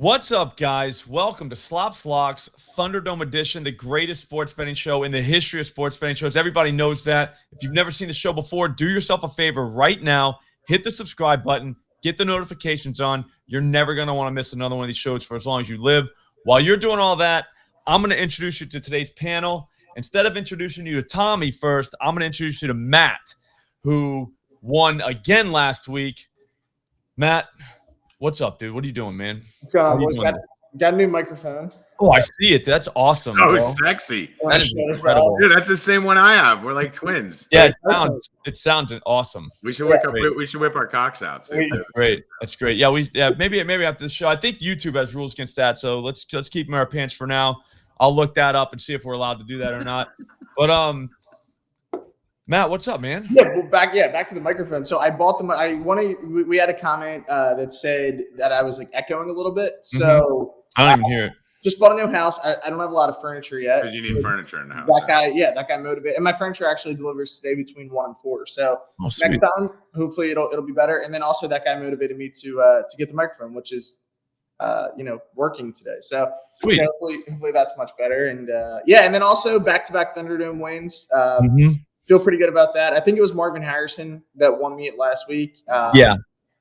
What's up, guys? Welcome to Slops Locks Thunderdome edition, the greatest sports betting show in the history of sports betting shows. Everybody knows that. If you've never seen the show before, do yourself a favor right now. Hit the subscribe button. Get the notifications on. You're never going to want to miss another one of these shows for as long as you live. While you're doing all that, I'm going to introduce you to today's panel. Instead of introducing you to Tommy first, I'm going to introduce you to Matt, who won again last week. Matt, what's up, dude? What are you doing, man? What's going on, boys? Got a new microphone. Oh, I see it. That's awesome. Oh, bro. Sexy. That is incredible. Dude, that's the same one I have. We're like twins. Yeah, it sounds awesome. We should whip our cocks out. Great. That's great. Yeah, maybe after the show. I think YouTube has rules against that, so let's keep them in our pants for now. I'll look that up and see if we're allowed to do that or not. But Matt, what's up, man? Yeah, well, back to the microphone. So I bought them. We had a comment that said that I was like echoing a little bit. So I don't even hear it. Just bought a new house. I don't have a lot of furniture yet. Because you need furniture in the house. That guy motivated. And my furniture actually delivers today between 1 and 4. So next time, hopefully it'll be better. And then also that guy motivated me to get the microphone, which is working today. So hopefully that's much better. And and then also back-to-back Thunderdome wins. Feel pretty good about that. I think it was Marvin Harrison that won me it last week.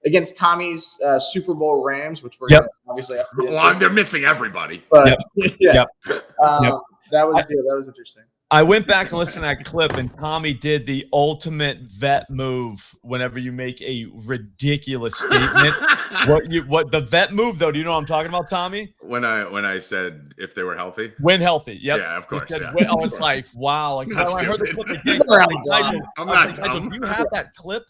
Against Tommy's Super Bowl Rams, which we're gonna obviously have to get they're missing everybody. But that was interesting. I went back and listened to that clip, and Tommy did the ultimate vet move whenever you make a ridiculous statement. What the vet move though? Do you know what I'm talking about, Tommy? When I said if they were healthy, when healthy, yep. Yeah, of course. I was like, wow. Like, I heard the clip again. I'm not dumb. Do you have that clip?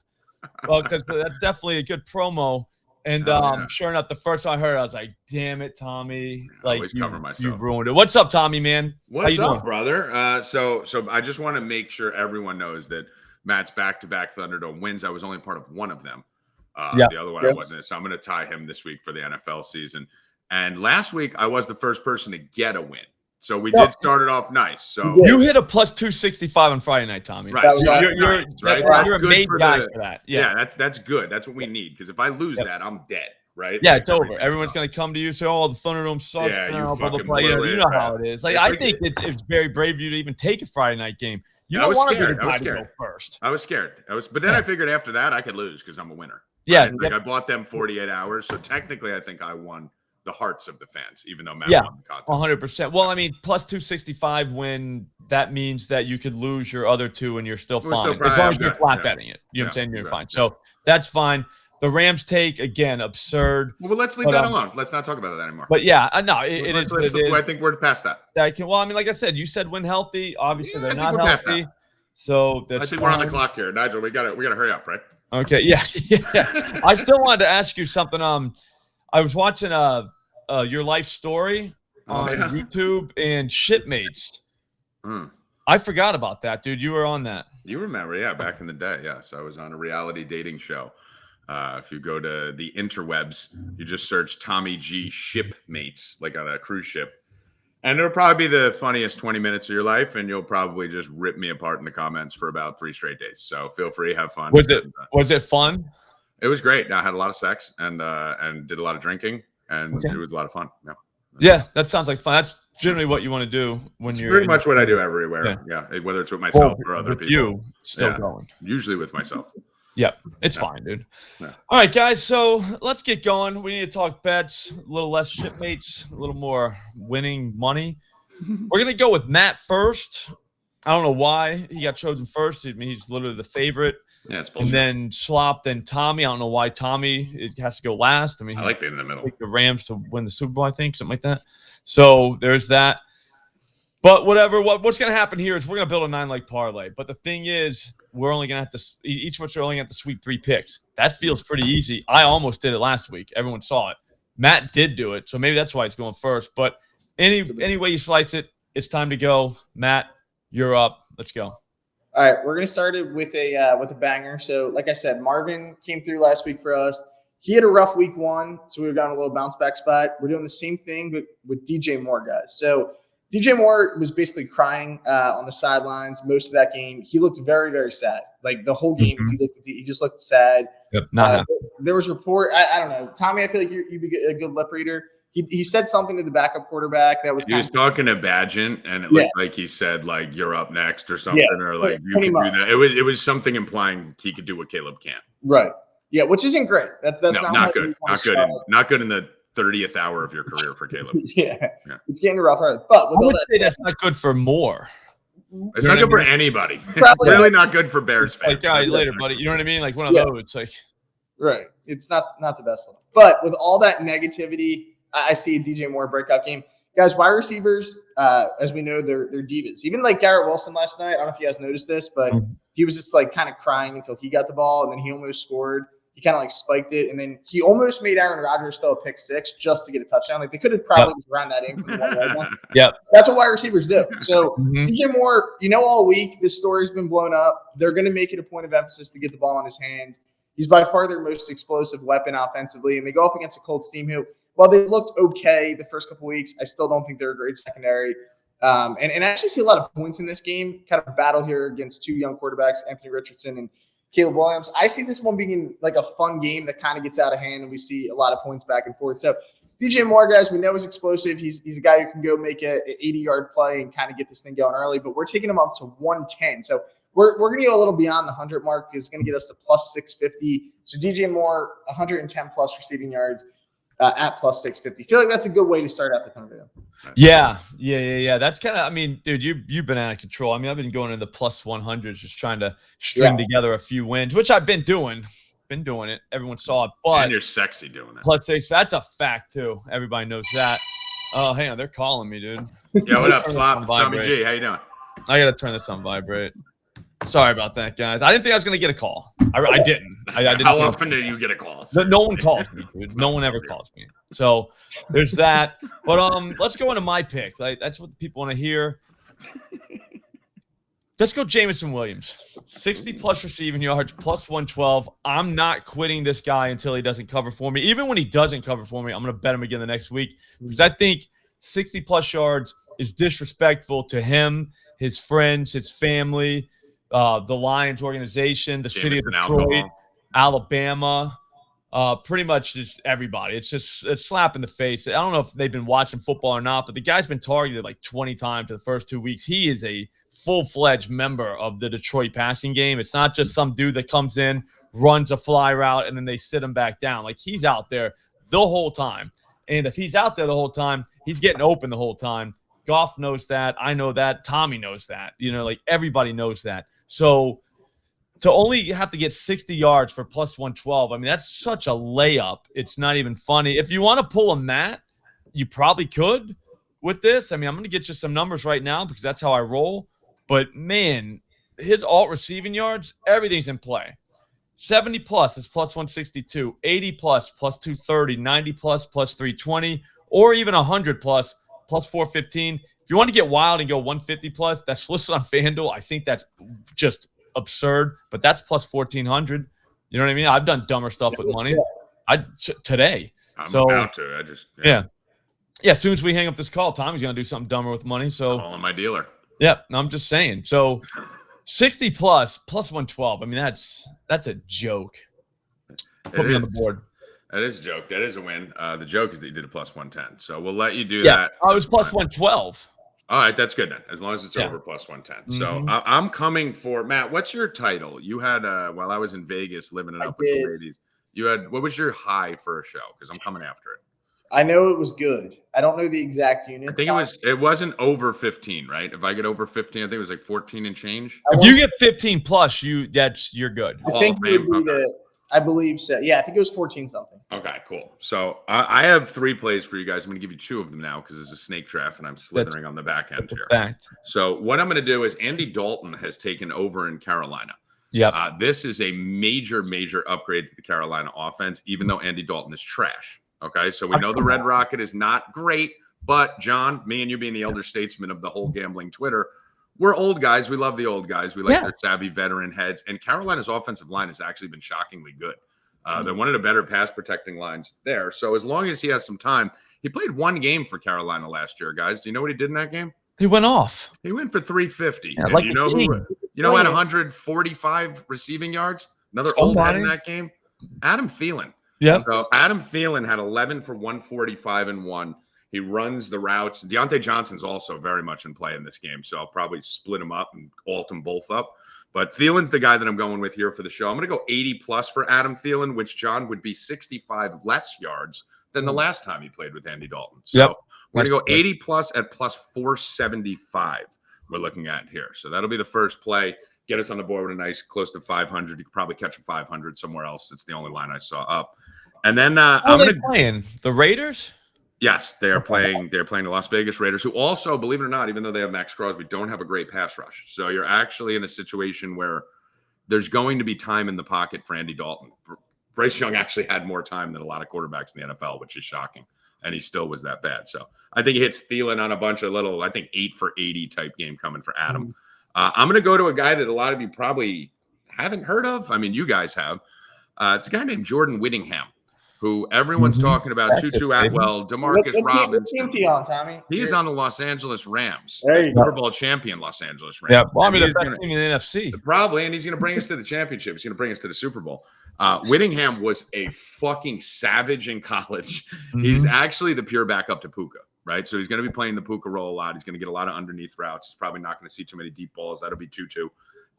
Well, because that's definitely a good promo. And sure enough, the first time I heard it, I was like, damn it, Tommy. Like, you ruined it. What's up, Tommy, man? What's up, brother? So I just want to make sure everyone knows that Matt's back-to-back Thunderdome wins. I was only part of one of them. The other one I wasn't. So I'm going to tie him this week for the NFL season. And last week, I was the first person to get a win. So we did start it off nice. So you hit a plus 265 on Friday night, Tommy. Right. You're a made guy for that. Yeah, that's good. That's what we need. Because if I lose that, I'm dead. Right? Yeah, it's over. Everyone's going to come to you and say, oh, the Thunderdome sucks. Yeah, you know how it is. Like, I think it's very brave of you to even take a Friday night game. You don't want to be the guy to go first. I was scared. But then I figured after that, I could lose because I'm a winner. Yeah. Right? Like I bought them 48 hours. So technically, I think I won the hearts of the fans, even though Matt won the contest. 100%. Well, I mean, plus 265 when that means that you could lose your other two and you're still fine. As long as you're flat betting it. You know what I'm saying? You're fine. So that's fine. The Rams take, again, absurd. Well, let's leave that alone. Let's not talk about that anymore. But yeah, no, it is. I think we're past that. Well, I mean, like I said, you said when healthy. Obviously, they're not healthy. So that's I think we're on the clock here. Nigel, we gotta hurry up, right? Okay. Yeah. I still wanted to ask you something. I was watching your life story on YouTube and Shipmates. I forgot about that, dude. You were on that. You remember, back in the day. Yes, I was on a reality dating show. If you go to the interwebs, you just search Tommy G Shipmates, like on a cruise ship. And it'll probably be the funniest 20 minutes of your life, and you'll probably just rip me apart in the comments for about 3 straight days. So feel free, have fun. Was it fun? It was great. I had a lot of sex and did a lot of drinking. And it was a lot of fun. Yeah, that sounds like fun. That's generally what you want to do when you're pretty much what I do everywhere. Yeah, whether it's with myself or other people. You still going. Usually with myself. Yeah, it's fine, dude. Yeah. All right, guys. So let's get going. We need to talk bets, a little less Shipmates, a little more winning money. We're gonna go with Matt first. I don't know why he got chosen first. I mean, he's literally the favorite. Yeah, it's bullshit. And then Slop, then Tommy. I don't know why Tommy it has to go last. I mean, I like being in the middle. The Rams to win the Super Bowl, I think, something like that. So there's that. But whatever. What's going to happen here is we're going to build a 9-leg parlay. But the thing is, we're only going to have to each of us are only going to have to sweep 3 picks. That feels pretty easy. I almost did it last week. Everyone saw it. Matt did do it, so maybe that's why it's going first. But any way you slice it, it's time to go. Matt, you're up. Let's go. All right, we're gonna start it with a banger. So, like I said, Marvin came through last week for us. He had a rough week 1, so we've got a little bounce back spot. We're doing the same thing, but with DJ Moore, guys. So DJ Moore was basically crying on the sidelines most of that game. He looked very, very sad. Like the whole game, he just looked sad. Yep, there was report. I don't know, Tommy. I feel like you'd be a good lip reader. he said something to the backup quarterback that was he was talking to Badgett, and it looked like he said like you're up next or something, or like you can do that. It was something implying he could do what Caleb can't. Right. Yeah, which isn't great. That's not good. Not good in the 30th hour of your career for Caleb. yeah, it's getting rough. But I would say that's not good for Moore. It's not good for anybody. It's really not good for Bears fans. Like, all right, later, buddy. You know what I mean? Like one of those. Like, right. It's not the best look. But with all that negativity, I see a DJ Moore breakout game. Guys, wide receivers, as we know, they're divas. Even like Garrett Wilson last night. I don't know if you guys noticed this, but he was just like kind of crying until he got the ball, and then he almost scored. He kind of like spiked it, and then he almost made Aaron Rodgers throw a pick six just to get a touchdown. Like they could have probably just ran that in from the 1 yard line. Yep. That's what wide receivers do. So DJ Moore, all week this story's been blown up. They're going to make it a point of emphasis to get the ball in his hands. He's by far their most explosive weapon offensively, and they go up against a Colts team who, while they've looked okay the first couple weeks, I still don't think they're a great secondary. And I actually see a lot of points in this game, kind of a battle here against two young quarterbacks, Anthony Richardson and Caleb Williams. I see this one being like a fun game that kind of gets out of hand, and we see a lot of points back and forth. So DJ Moore, guys, we know he's explosive. He's a guy who can go make an 80-yard play and kind of get this thing going early, but we're taking him up to 110. So we're going to go a little beyond the 100 mark. It's going to get us to plus 650. So DJ Moore, 110 plus receiving yards at plus 650. Feel like that's a good way to start out the Thunderdome. Yeah. That's kind of, I mean, dude, you've been out of control. I mean, I've been going into the plus 100s, just trying to string together a few wins, which I've been doing. Everyone saw it, but and you're sexy doing it. Plus 6. That's a fact too. Everybody knows that. Oh, hang on, they're calling me, dude. Yeah, what up, Slop? It's Tommy G. How you doing? I gotta turn this on vibrate. Sorry about that, guys. I didn't think I was gonna get a call. I didn't. I didn't. How often do you get a call? No one calls me, dude. No one ever calls me. So there's that. But let's go into my pick. Like that's what the people want to hear. Let's go Jameson Williams. 60 plus receiving yards, plus 112. I'm not quitting this guy until he doesn't cover for me. Even when he doesn't cover for me, I'm going to bet him again the next week because I think 60 plus yards is disrespectful to him, his friends, his family, the Lions organization, the city of Detroit, Alabama, pretty much just everybody. It's just a slap in the face. I don't know if they've been watching football or not, but the guy's been targeted like 20 times in the first 2 weeks. He is a full-fledged member of the Detroit passing game. It's not just some dude that comes in, runs a fly route, and then they sit him back down. Like he's out there the whole time. And if he's out there the whole time, he's getting open the whole time. Goff knows that. I know that. Tommy knows that. Like everybody knows that. So to only have to get 60 yards for plus 112, I mean, that's such a layup. It's not even funny. If you want to pull a Matt, you probably could with this. I mean, I'm going to get you some numbers right now because that's how I roll. But, man, his alt receiving yards, everything's in play. 70 plus is plus 162, 80 plus, plus 230, 90 plus, plus 320, or even 100 plus, plus 415. If you want to get wild and go 150 plus, that's listed on FanDuel. I think that's just absurd, but that's plus 1,400. You know what I mean? I've done dumber stuff with money. Today. I'm about to. Yeah. As soon as we hang up this call, Tommy's going to do something dumber with money. So calling my dealer. Yeah, I'm just saying. So 60 plus 112. I mean, that's a joke. Put me on the board. That is a joke. That is a win. The joke is that you did a plus 110. So we'll let you do that. Oh, it was plus 112. All right, that's good then. As long as it's over plus 110. So I'm coming for Matt. What's your title? You had while I was in Vegas living it up with the ladies. You had what was your high for a show? Because I'm coming after it. I know it was good. I don't know the exact units. I think it wasn't over 15, right? If I get over 15, I think it was like 14 and change. If you get 15 plus, you're good. I think I believe so. Yeah, I think it was 14 something. Okay, cool. So I have 3 plays for you guys. I'm going to give you 2 of them now because it's a snake draft and I'm slithering on the back end here. Fact. So what I'm going to do is Andy Dalton has taken over in Carolina. Yeah. This is a major upgrade to the Carolina offense, even though Andy Dalton is trash. Okay, so we know the Red Rocket is not great, but John, me and you being the elder statesman of the whole gambling Twitter, we're old guys. We love the old guys. We like their savvy veteran heads. And Carolina's offensive line has actually been shockingly good. They're one of the better pass protecting lines there. So as long as he has some time, he played 1 game for Carolina last year, guys. Do you know what he did in that game? He went off. He went for 350. Yeah, like you know who had 145 receiving yards? Another old head in that game? Adam Thielen. Yeah. So Adam Thielen had 11 for 145 and 1. He runs the routes. Deontay Johnson's also very much in play in this game, so I'll probably split them up and alt them both up. But Thielen's the guy that I'm going with here for the show. I'm going to go 80 plus for Adam Thielen, which, John, would be 65 less yards than the last time he played with Andy Dalton. So we're going to go 80 plus at plus 475 we're looking at here. So that'll be the first play. Get us on the board with a nice close to 500. You could probably catch a 500 somewhere else. It's the only line I saw up. And then I'm going to playing the Raiders. Yes, they're playing the Las Vegas Raiders, who also, believe it or not, even though they have Max Crosby, don't have a great pass rush. So you're actually in a situation where there's going to be time in the pocket for Andy Dalton. Bryce Young actually had more time than a lot of quarterbacks in the NFL, which is shocking. And he still was that bad. So I think he hits Thielen on a bunch of little, I think 8 for 80 type game coming for Adam. I'm going to go to a guy that a lot of you probably haven't heard of. I mean, you guys have. It's a guy named Jordan Whittingham, who everyone's talking about. Tutu Atwell, Demarcus Robinson. Team on, Tommy? He is on the Los Angeles Rams. There you go. Super Bowl champion Los Angeles Rams. Yeah, well, I mean, the best team in the NFC. Probably, and he's going to bring us to the championship. He's going to bring us to the Super Bowl. Whittingham was a fucking savage in college. He's actually the pure backup to Puka, right? So he's going to be playing the Puka role a lot. He's going to get a lot of underneath routes. He's probably not going to see too many deep balls. That'll be Tutu.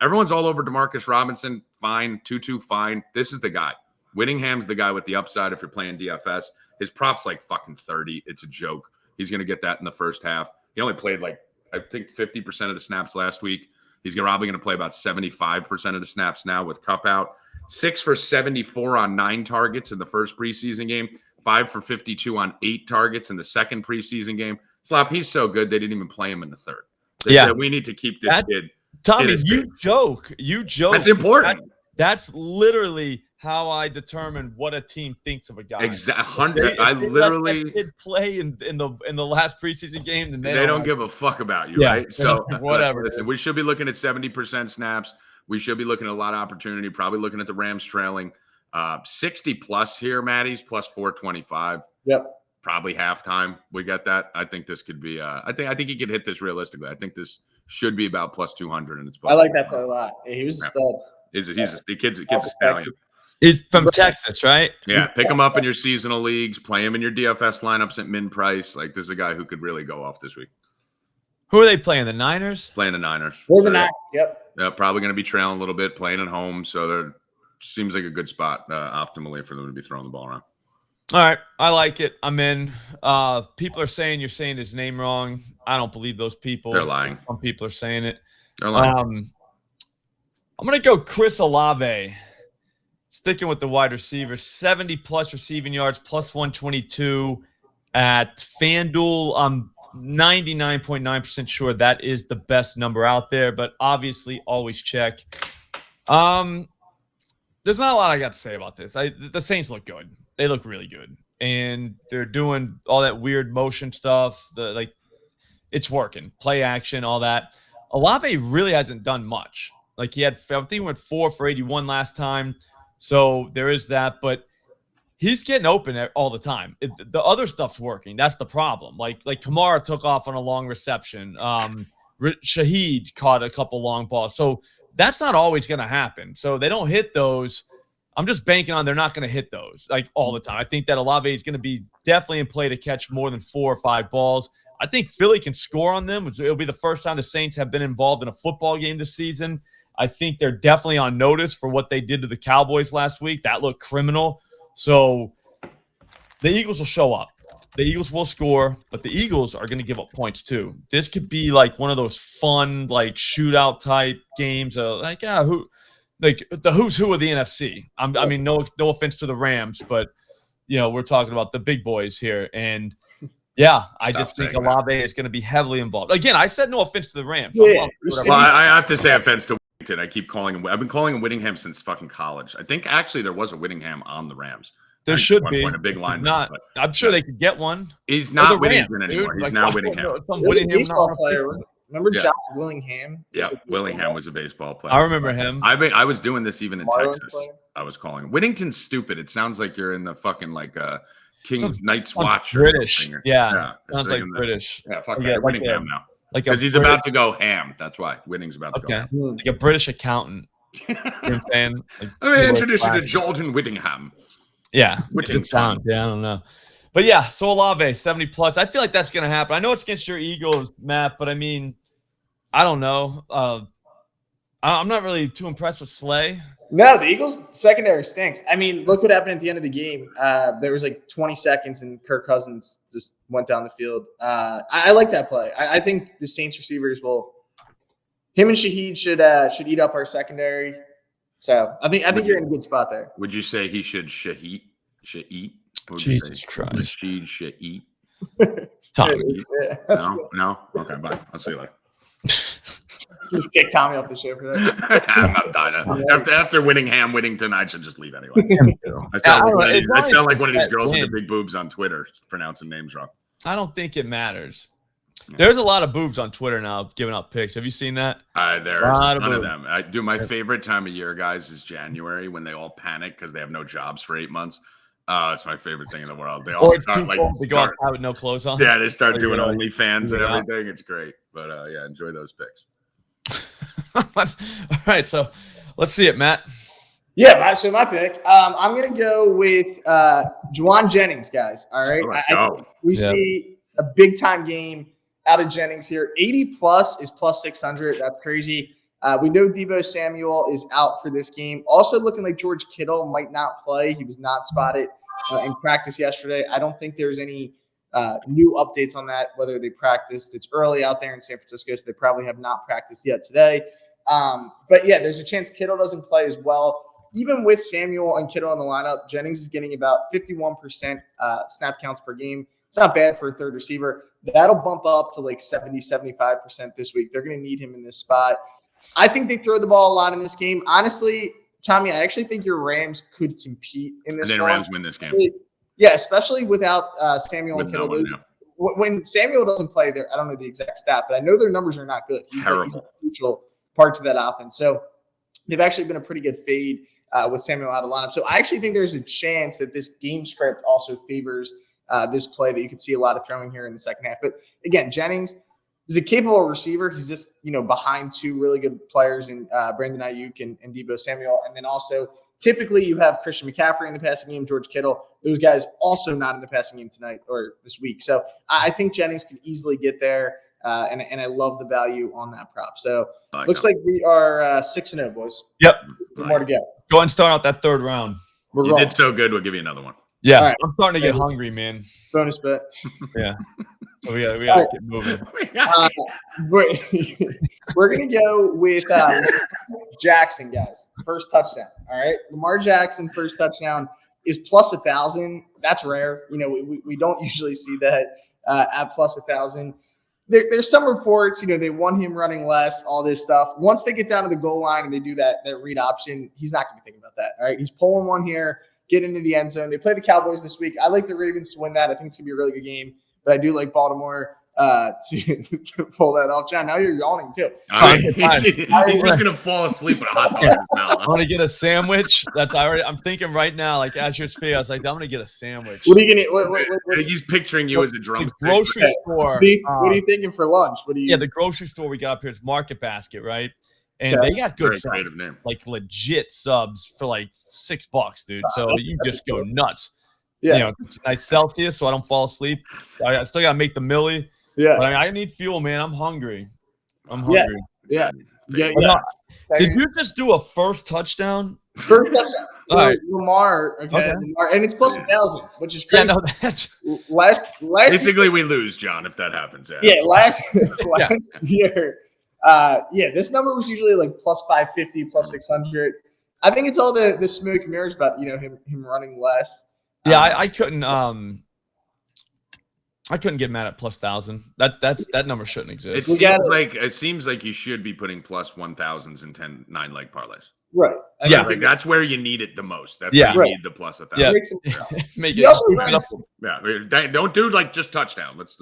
Everyone's all over Demarcus Robinson. Fine. Tutu, fine. This is the guy. Whittingham's the guy with the upside if you're playing DFS. His prop's like fucking 30. It's a joke. He's going to get that in the first half. He only played like, I think, 50% of the snaps last week. He's probably going to play about 75% of the snaps now with Cup out. 6 for 74 on 9 targets in the first preseason game. 5 for 52 on 8 targets in the second preseason game. Slop, he's so good they didn't even play him in the third. They said, we need to keep this kid. Tommy, you joke. That's important. That's literally how I determine what a team thinks of a guy. Exactly. I literally let that kid play in the last preseason game, and they don't give a fuck about you, right? So whatever. Listen, we should be looking at 70% snaps. We should be looking at a lot of opportunity. Probably looking at the Rams trailing 60 plus here. Maddie's plus 425. Yep. Probably halftime. We got that. I think this could be. I think he could hit this realistically. I think this should be about plus 200, and it's. I like that play a lot. He was a stud. The kid's a stallion. He's from Texas, right? Yeah, pick him up in your seasonal leagues. Play him in your DFS lineups at min price. Like, this is a guy who could really go off this week. Who are they playing? The Niners? Playing the Niners. Yep. Yeah, probably going to be trailing a little bit, playing at home. So there seems like a good spot optimally for them to be throwing the ball around. All right. I like it. I'm in. People are saying you're saying his name wrong. I don't believe those people. They're lying. Some people are saying it. They're lying. I'm going to go Chris Olave. Sticking with the wide receiver, 70 plus receiving yards, plus 122 at FanDuel. I'm 99.9% sure that is the best number out there, but obviously always check. There's not a lot I got to say about this. The Saints look good. They look really good, and they're doing all that weird motion stuff. It's working, play action, all that. Olave really hasn't done much. Like, I think he went 4 for 81 last time. So there is that, but he's getting open all the time. The other stuff's working. That's the problem. Like Kamara took off on a long reception. Shaheed caught a couple long balls. So that's not always going to happen. So they don't hit those. I'm just banking on they're not going to hit those like all the time. I think that Olave is going to be definitely in play to catch more than 4 or 5 balls. I think Philly can score on them. It'll be the first time the Saints have been involved in a football game this season. I think they're definitely on notice for what they did to the Cowboys last week. That looked criminal. So the Eagles will show up. The Eagles will score, but the Eagles are going to give up points too. This could be like one of those fun, like shootout type games. The who's who of the NFC. I mean, no offense to the Rams, but we're talking about the big boys here. And yeah, I just think Olave is going to be heavily involved. Again, I said no offense to the Rams. Yeah. I have to say offense to Whittington. I keep calling him. I've been calling him Whittingham since fucking college. I think actually there was a Whittingham on the Rams. There should be a big line. I'm sure they could get one. He's not Whittington anymore. He's now Whittingham. Baseball player. Remember Josh Willingham? Yeah, Willingham was a baseball player. I remember him. I was doing this even in Texas. I was calling him. Whittington's stupid. It sounds like you're in the fucking King's Night's Watch or British. Something. Yeah. Sounds like British. Yeah, fuck that. Whittingham now. Because he's about to go ham. That's why. Whittingham's about to go ham. Like a British accountant. You know what I'm saying? Let me introduce you to Jordan Whittingham. Yeah, which it sounds. Yeah, I don't know. But yeah, so Olave, 70 plus. I feel like that's going to happen. I know it's against your Eagles, Matt, but I mean, I don't know. I'm not really too impressed with Slay. No, the Eagles' secondary stinks. I mean, look what happened at the end of the game. There was like 20 seconds, and Kirk Cousins just went down the field. I like that play. I think the Saints receivers will – him and Shaheed should eat up our secondary. So I think you're in a good spot there. Would you say he should eat? Jesus Christ. Shaheed should eat. Tommy. No? Okay, bye. I'll see you later. Just kick Tommy off the show for that. I'm not dying. After winning tonight, I should just leave anyway. I sound like one of these girls with the big boobs on Twitter pronouncing names wrong. I don't think it matters. There's a lot of boobs on Twitter now giving up picks. Have you seen that? There's a ton of them. My favorite time of year, guys, is January when they all panic because they have no jobs for 8 months. It's my favorite thing in the world. They all start they go outside with no clothes on. Yeah, they start doing OnlyFans and everything. It's great. But enjoy those picks. All right, so let's see it, Matt. Yeah, so my pick. I'm gonna go with Juwan Jennings, guys. All right, we see a big time game out of Jennings here. 80 plus is plus 600. That's crazy. We know Deebo Samuel is out for this game. Also looking like George Kittle might not play. He was not spotted in practice yesterday. I don't think there's any new updates on that, whether they practiced. It's early out there in San Francisco, so they probably have not practiced yet today. But yeah, there's a chance Kittle doesn't play as well. Even with Samuel and Kittle in the lineup, Jennings is getting about 51% snap counts per game. It's not bad for a third receiver. That'll bump up to like 70, 75% this week. They're going to need him in this spot. I think they throw the ball a lot in this game. Honestly, Tommy, I actually think your Rams could compete in this game. And then Rams win this game. Yeah, especially without Samuel and Kittle. When Samuel doesn't play there, I don't know the exact stat, but I know their numbers are not good. He's a crucial part to that offense. So they've actually been a pretty good fade with Samuel out of lineup. So I actually think there's a chance that this game script also favors this play, that you could see a lot of throwing here in the second half. But again, Jennings is a capable receiver. He's just, behind two really good players in Brandon Ayuk and Deebo Samuel. And then also typically you have Christian McCaffrey in the passing game, George Kittle. Those guys also not in the passing game tonight or this week. So I think Jennings can easily get there. And I love the value on that prop. So looks like we are 6-0, boys. Yep. More to go. Go ahead and start out that third round. You did so good. We'll give you another one. Yeah, right. I'm starting to get hungry, man. Bonus bet. Yeah. So we gotta get moving. We're gonna go with Jackson, guys. First touchdown. All right, Lamar Jackson first touchdown is plus 1,000. That's rare. We don't usually see that at plus 1,000. There's some reports, they want him running less, all this stuff. Once they get down to the goal line and they do that read option, he's not going to be thinking about that. All right, he's pulling one here, get into the end zone. They play the Cowboys this week. I like the Ravens to win that. I think it's going to be a really good game, but I do like Baltimore to pull that off. John, now you're yawning too. He's just going to fall asleep with a hot dog in his mouth. I'm going to get a sandwich. I'm thinking right now, like as you're speaking, I was like, I'm going to get a sandwich. What are you going to He's picturing you as a drumstick. The grocery store. What are you thinking for lunch? Yeah, the grocery store we got up here is Market Basket, right? And they got good subs, like legit subs for like $6, dude. So you just go nuts. Yeah. It's nice Celsius so I don't fall asleep. I still got to make the millie. Yeah. But I need fuel, man. I'm hungry. Yeah. Did you just do a first touchdown? First touchdown. So right. Lamar, Lamar, and it's plus 1,000, which is crazy. Yeah, no, that's last basically we lose, John, if that happens. Yeah, last year. This number was usually like plus 550, plus 600. I think it's all the smoke and mirrors about him running less. Yeah, I couldn't get mad at plus 1,000. That number shouldn't exist. It seems like you should be putting plus 1,000s in 10 9-leg parlays. Right. That's where you need it the most. That's where you need the plus 1,000. Yeah. Make it. Don't do like just touchdown. Let's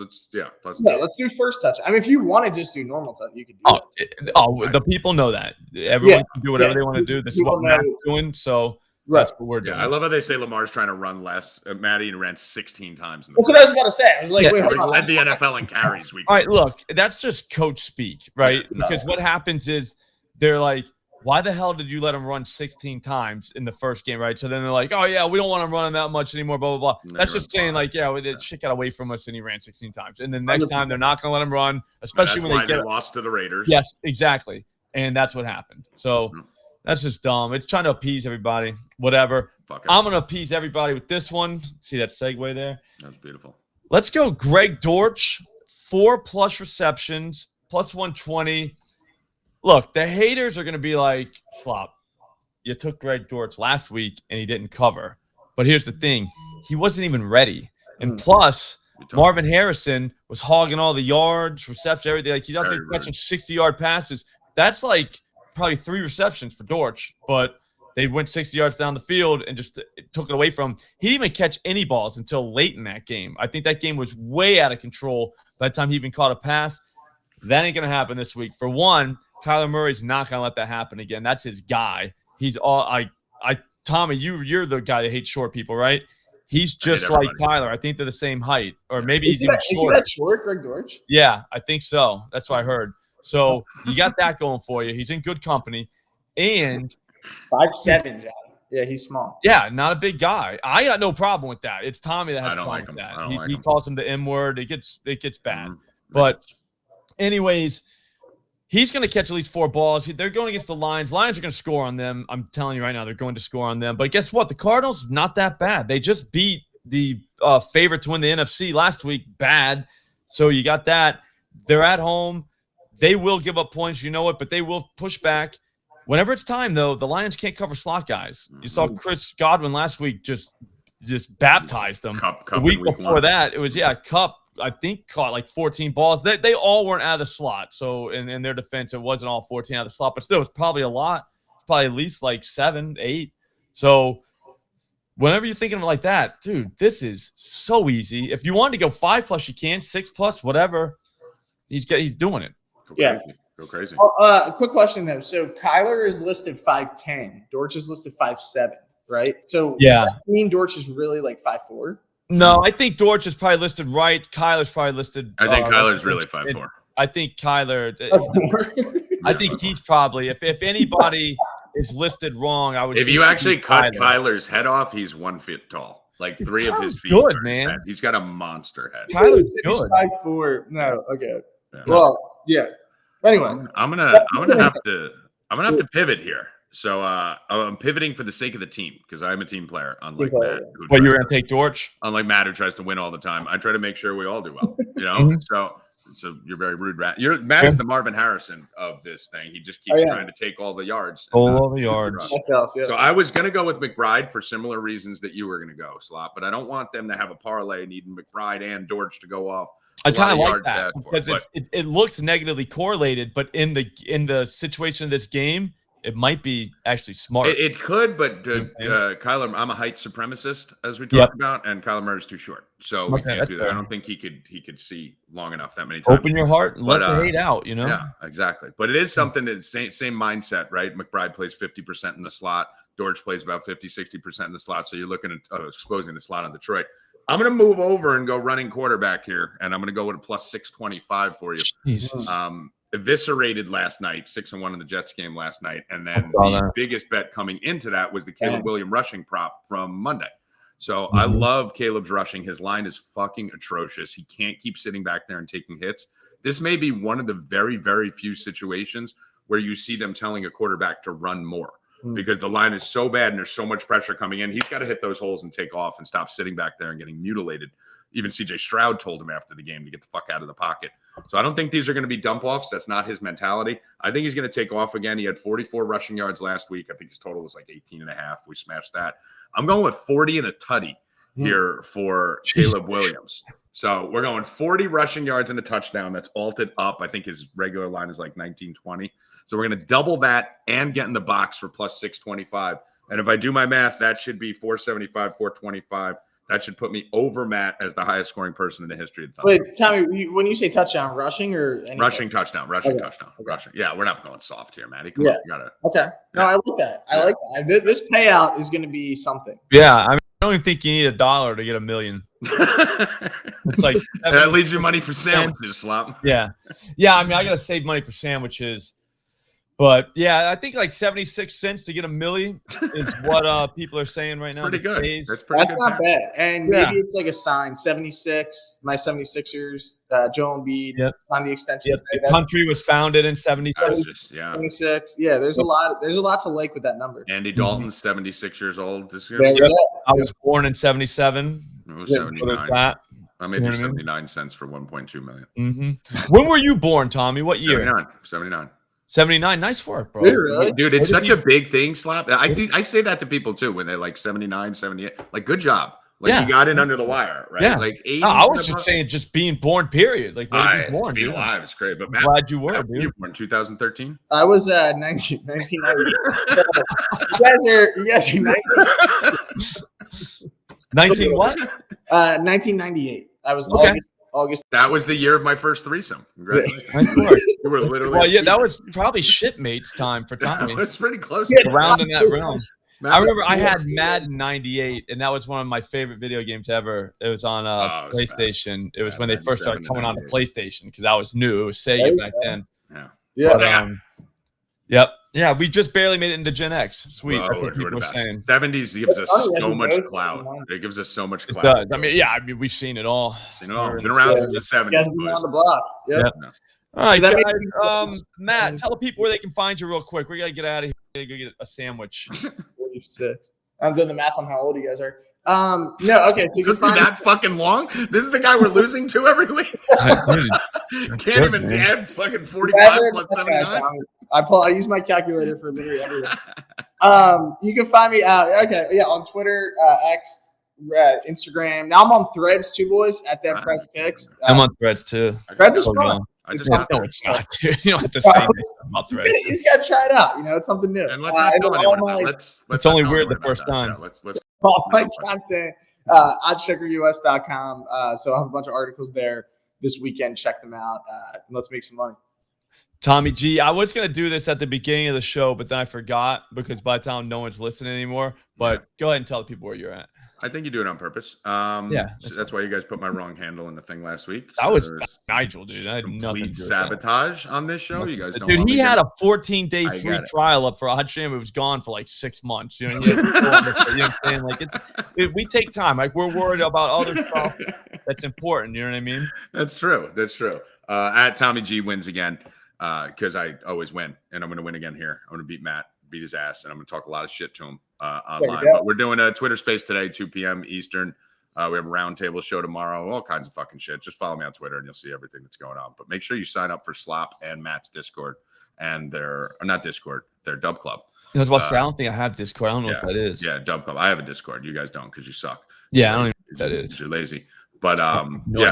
plus. Let's do first touch. I mean, if you want to just do normal touch, you can do that. The people know that. Everyone can do whatever they want to do. This is what Matt's doing. So. Right. That's what we're doing. I love how they say Lamar's trying to run less. Matty ran 16 times. That's what I was about to say. I was like, wait, hold on. Led the NFL in carries. All right, look, that's just coach speak, right? Because what happens is they're like, why the hell did you let him run 16 times in the first game, right? So then they're like, oh, yeah, we don't want him running that much anymore, blah, blah, blah. That's just saying, like, yeah, the shit got away from us and he ran 16 times. And then next time they're not going to let him run, especially when they lost to the Raiders. Yes, exactly. And that's what happened. So that's just dumb. It's trying to appease everybody. Whatever. I'm going to appease everybody with this one. See that segue there? That's beautiful. Let's go Greg Dortch, 4+ receptions, plus 120. Look, the haters are going to be like, Slop, you took Greg Dortch last week and he didn't cover. But here's the thing. He wasn't even ready. And plus, Marvin Harrison was hogging all the yards, reception, everything. Like, he's out there catching 60-yard passes. That's like probably 3 receptions for Dortch. But they went 60 yards down the field and just took it away from him. He didn't even catch any balls until late in that game. I think that game was way out of control by the time he even caught a pass. That ain't going to happen this week. For one, Kyler Murray's not going to let that happen again. That's his guy. He's all Tommy, you're the guy that hates short people, right? He's just like Kyler. I think they're the same height, or maybe he's even short. Is he that short, Greg Dortch? Yeah, I think so. That's what I heard. So you got that going for you. He's in good company, and 5'7", John. Yeah, he's small. Yeah, not a big guy. I got no problem with that. It's Tommy that has a problem with that. He calls him the M word. It gets bad. But anyways, he's going to catch at least 4 balls. They're going against the Lions. Lions are going to score on them. I'm telling you right now, they're going to score on them. But guess what? The Cardinals, not that bad. They just beat the favorite to win the NFC last week. Bad. So you got that. They're at home. They will give up points. You know it, but they will push back. Whenever it's time, though, the Lions can't cover slot guys. You saw Chris Godwin last week just baptized them. Cup the week before that, it was, Cup, I think, caught like 14 balls. They all weren't out of the slot. So in their defense, it wasn't all 14 out of the slot. But still, it's probably a lot. It's probably at least like 7, 8. So whenever you're thinking of it like that, dude, this is so easy. If you wanted to go 5+, you can. 6+, whatever. He's doing it. Go crazy. Quick question though. So Kyler is listed 5'10". Dortch is listed 5'7", right? So does that mean Dortch is really like 5'4"? No, I think Dortch is probably listed right. Kyler's probably listed. I think Kyler's really 5'4". I think Kyler. I think he's probably if anybody is listed wrong, I would. If you actually cut Kyler's head off, he's 1 foot tall. Like 3 of his feet. Good man. He's got a monster head. Kyler's good. He's 5'4". No, okay. Yeah. Well, yeah. Anyway, I'm gonna have to pivot here. So I'm pivoting for the sake of the team because I'm a team player, unlike Matt. But you're gonna take Dortch? Unlike Matt, who tries to win all the time, I try to make sure we all do well. You know, so you're very rude, Matt. Matt is the Marvin Harrison of this thing. He just keeps trying to take all the yards. All the yards. So I was gonna go with McBride for similar reasons that you were gonna go, Slop, but I don't want them to have a parlay needing McBride and Dortch to go off. I kind of like that because it looks negatively correlated, but in the situation of this game, it might be actually smart. It could, but Kyler, I'm a height supremacist, as we talked about, and Kyler Murray's too short, so we can't do that. I don't think he could see long enough that many times. Open your heart, let the hate out. You know. Yeah, exactly. But it is something that's same mindset, right? McBride plays 50% in the slot. Dortch plays about 50-60% in the slot. So you're looking at exposing the slot on Detroit. I'm going to move over and go running quarterback here, and I'm going to go with a plus 625 for you. Jesus. Eviscerated last night, 6-1 in the Jets game last night, and then the biggest bet coming into that was the Caleb Williams rushing prop from Monday. So I love Caleb's rushing. His line is fucking atrocious. He can't keep sitting back there and taking hits. This may be one of the very, very few situations where you see them telling a quarterback to run more. Because the line is so bad and there's so much pressure coming in. He's got to hit those holes and take off and stop sitting back there and getting mutilated. Even CJ Stroud told him after the game to get the fuck out of the pocket. So I don't think these are going to be dump offs. That's not his mentality. I think he's going to take off again. He had 44 rushing yards last week. I think his total was like 18.5. We smashed that. I'm going with 40 and a tutty here for Caleb Williams. So we're going 40 rushing yards and a touchdown. That's alted up. I think his regular line is like 19-20. So we're going to double that and get in the box for plus 625. And if I do my math, that should be 475, 425. That should put me over Matt as the highest scoring person in the history of the Thunder. Wait, Tommy, when you say touchdown, rushing or anything? Rushing touchdown. Rushing. Yeah, we're not going soft here, Matty. Come on, you gotta. Okay. No, I like that. I like that. This payout is going to be something. Yeah, I don't even think you need $1 to get $1 million. It's like that leaves you money for sandwiches, Slop. Yeah. I mean, I got to save money for sandwiches. But yeah, I think like 76 cents to get a milli is what people are saying right now. Pretty good. Days. That's not bad. And maybe it's like a sign. 76, my 76ers, Joel Embiid on the extension. Yep. The country was founded in 76. 76. Yeah, there's a lot to like with that number. Andy Dalton's 76 years old this year. I was born in 77. It was 79. I made you 79 cents for 1.2 million. Mm-hmm. When were you born, Tommy? What year? 79. 79. Nice work, bro. Dude, it's such a big thing, Slap. I say that to people too when they're like 79, 78. Like, good job. Like, you got in under the wire, right? Yeah. Like, 80. No, I was just saying, just being born, period. Like, born, being alive is great. But Matt, glad you were, dude. You were born 2013? I was 1990. You guys are 19 what? 1998. I was August. That was the year of my first threesome. Congratulations. You were literally. Well, yeah, that was probably shipmates time for Tommy. It's pretty close. Around in that realm. I remember I had Madden 98, and that was one of my favorite video games ever. It was on PlayStation. It was when they first started coming on to PlayStation because I was new. It was Sega back then. Yep. Yeah, we just barely made it into Gen X. Sweet. Whoa, I think people were saying 70s gives us so much clout. It gives us so much clout. It does. I mean, we've seen it all. We've been around since the 70s. On the block. Yep. All right, guys. Matt, tell the people where they can find you real quick. We got to get out of here. Go get a sandwich. 46. I'm doing the math on how old you guys are. No, okay. So you can find that fucking long. This is the guy we're losing to every week. Can't even add fucking 45 plus 79. I use my calculator for literally everything. You can find me out. On Twitter, X, Instagram. Now I'm on Threads too, boys. At DeadPresPicks. I'm on Threads too. Threads is fun. It's not, dude. You don't have to say this about Threads. He's got to try it out. It's something new. And let's not tell anyone about it. It's only weird the first time. Let's all my content oddsugarus.com. So I have a bunch of articles there this weekend. Check them out. Let's make some money. Tommy G, I was going to do this at the beginning of the show, but then I forgot because by the time no one's listening anymore. But go ahead and tell the people where you're at. I think you do it on purpose. That's why you guys put my wrong handle in the thing last week. That was Nigel, dude. I had nothing to do sabotage on this show. You guys don't. Dude, he had a 14-day free trial up for Odd Sham. It was gone for like 6 months. You know what I'm saying? Like we take time. Like we're worried about other stuff that's important. You know what I mean? That's true. At Tommy G wins again because I always win, and I'm going to win again here. I'm going to beat Matt, beat his ass, and I'm going to talk a lot of shit to him. Online, but we're doing a Twitter space today, 2 p.m. Eastern. We have a roundtable show tomorrow, all kinds of fucking shit. Just follow me on Twitter and you'll see everything that's going on. But make sure you sign up for Slop and Matt's Discord and their Dub Club. I don't think I have Discord. I don't know what that is. Yeah, Dub Club. I have a Discord. You guys don't because you suck. Yeah, I don't even know what that is. You're lazy. But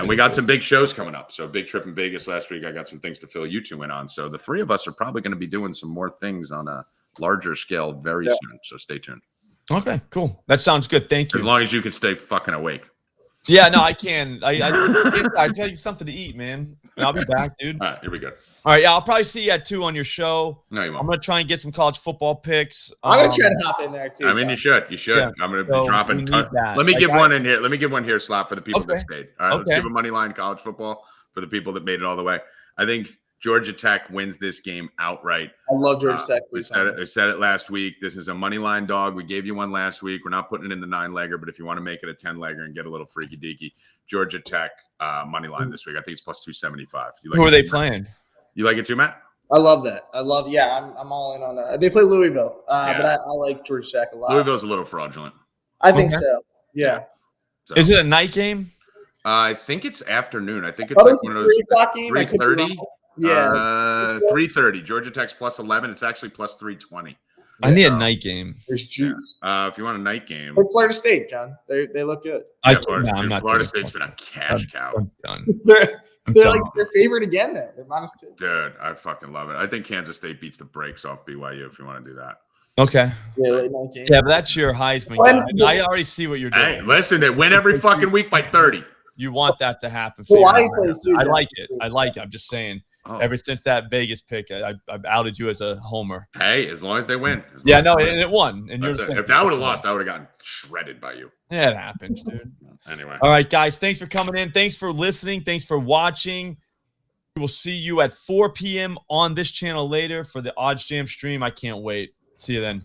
we got some big shows coming up. So big trip in Vegas last week. I got some things to fill you two in on. So the three of us are probably going to be doing some more things on a larger scale very soon, so stay tuned. Okay, cool. That sounds good. Thank you. As long as you can stay fucking awake. Yeah, no, I can. I tell you something to eat, man. I'll be back, dude. All right, here we go. All right, yeah, I'll probably see you at 2 on your show. No, you won't. I'm gonna try and get some college football picks. I'm gonna try to hop in there too. I mean, you should. Yeah. I'm gonna be dropping. Let me give one in here. Let me give one here, Slap, for the people that stayed. All right, let's give a money line college football for the people that made it all the way. I think Georgia Tech wins this game outright. I love Georgia Tech. We said it last week. This is a money line dog. We gave you one last week. We're not putting it in the 9-legger, but if you want to make it a 10-legger and get a little freaky deaky, Georgia Tech money line this week. I think it's plus 275. Who are they playing? You like it too, Matt? I love that. I'm all in on that. They play Louisville, but I like Georgia Tech a lot. Louisville's a little fraudulent. I think so. Yeah. So, is it a night game? I think it's afternoon. I think it's like one of those 3:30. Yeah, 3:30. Georgia Tech's plus 11. It's actually plus 320. I need a night game. There's juice. If you want a night game, like Florida State, John. They look good. Florida State's been a cash cow. I'm done. They're favored again. Then they're -2. Dude, I fucking love it. I think Kansas State beats the brakes off BYU if you want to do that. Okay. Yeah, but that's your Heisman guy. I already see what you're doing. Hey, listen, they win every fucking week by 30. You want that to happen. Hawaii plays too. I like it. I'm just saying. Ever since that Vegas pick, I've outed you as a homer. Hey, as long as they win. And it won. And if that would have lost, I would have gotten shredded by you. Yeah, it happens, dude. Anyway. All right, guys. Thanks for coming in. Thanks for listening. Thanks for watching. We will see you at 4 p.m. on this channel later for the Odds Jam stream. I can't wait. See you then.